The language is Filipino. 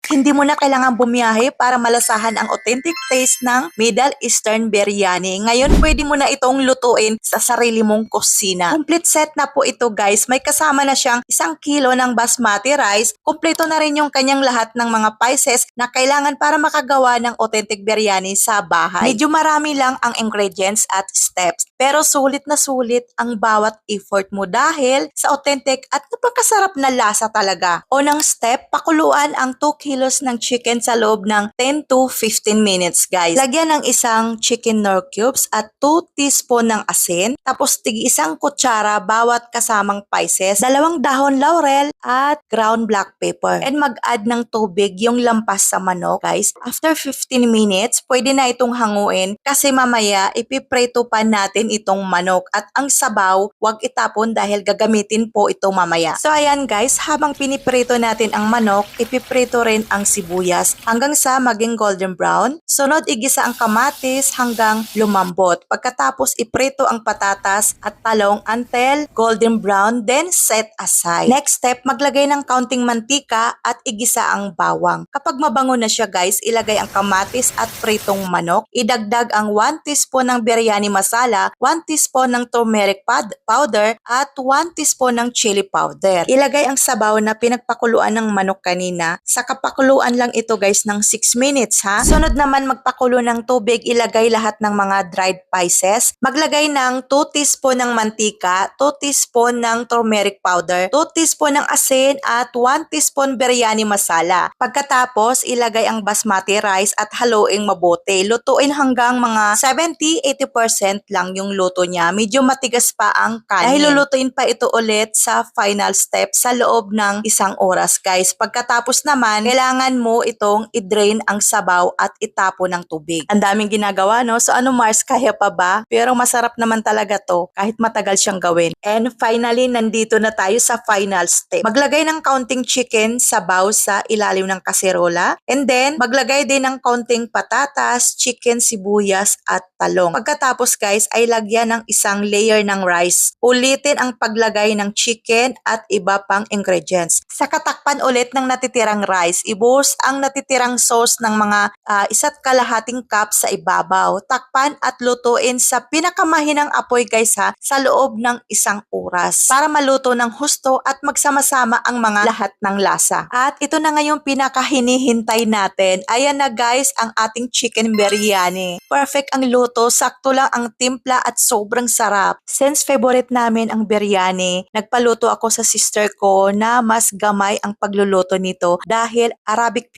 Hindi mo na kailangan bumiyahe para malasahan ang authentic taste ng Middle Eastern biryani. Ngayon, pwede mo na itong lutuin sa sarili mong kusina. Complete set na po ito guys. May kasama na siyang 1 kilo ng basmati rice. Kumpleto na rin yung kanyang lahat ng mga spices na kailangan para makagawa ng authentic biryani sa bahay. Medyo marami lang ang ingredients at steps. Pero sulit na sulit ang bawat effort mo dahil sa authentic at napakasarap na lasa talaga. Unang step, pakuluan ang 2 kilos ng chicken sa loob ng 10 to 15 minutes guys. Lagyan ng isang chicken nor cubes at 2 teaspoon ng asin. Tapos tig-1 kutsara bawat kasamang spices, 2 dahon laurel at ground black pepper. And mag-add ng tubig yung lampas sa manok guys. After 15 minutes, pwede na itong hanguin kasi mamaya ipipreto pa natin itong manok. At ang sabaw, wag itapon dahil gagamitin po ito mamaya. So ayan guys, habang piniprito natin ang manok, ipiprito rin ang sibuyas hanggang sa maging golden brown. Sunod, igisa ang kamatis hanggang lumambot. Pagkatapos, iprito ang patatas at talong until golden brown, then set aside. Next step, maglagay ng kaunting mantika at igisa ang bawang. Kapag mabango na siya guys, ilagay ang kamatis at pritong manok. Idagdag ang 1 teaspoon ng biryani masala, 1 teaspoon ng turmeric powder at 1 teaspoon ng chili powder. Ilagay ang sabaw na pinagpakuluan ng manok kanina. Sa kapakuluan lang ito guys ng 6 minutes ha. Sunod naman magpakulo ng tubig, ilagay lahat ng mga dried spices. Maglagay ng 2 teaspoon ng mantika, 2 teaspoon ng turmeric powder, 2 teaspoon ng asin at 1 teaspoon biryani masala. Pagkatapos, ilagay ang basmati rice at haluin mabuti. Lutuin hanggang mga 70-80% lang yung luto niya. Medyo matigas pa ang kanin. Dahil lulutuin pa ito ulit sa final step sa loob ng 1 oras guys. Pagkatapos naman, kailangan mo itong i-drain ang sabaw at itapon ng tubig. Ang daming ginagawa no? So ano Mars, kaya pa ba? Pero masarap naman talaga to kahit matagal siyang gawin. And finally, nandito na tayo sa final step. Maglagay ng kaunting chicken sabaw sa ilalim ng kaserola. And then, maglagay din ng kaunting patatas, chicken, sibuyas at talong. Pagkatapos guys, ay lagyan ng 1 layer ng rice. Ulitin ang paglagay ng chicken at iba pang ingredients. Sa katakpan ulit ng natitirang rice, ibuhos ang natitirang sauce ng mga 1.5 cup sa ibabaw. Takpan at lutuin sa pinakamahinang apoy guys ha, sa loob ng 1 oras para maluto ng husto at magsama-sama ang mga lahat ng lasa. At ito na ngayong pinakahinihintay natin. Ayan na guys ang ating chicken biryani. Perfect ang luto, sakto lang ang timpla at sobrang sarap. Since favorite namin ang biryani, nagpaluto ako sa sister ko na mas gamay ang pagluluto nito dahil Arabic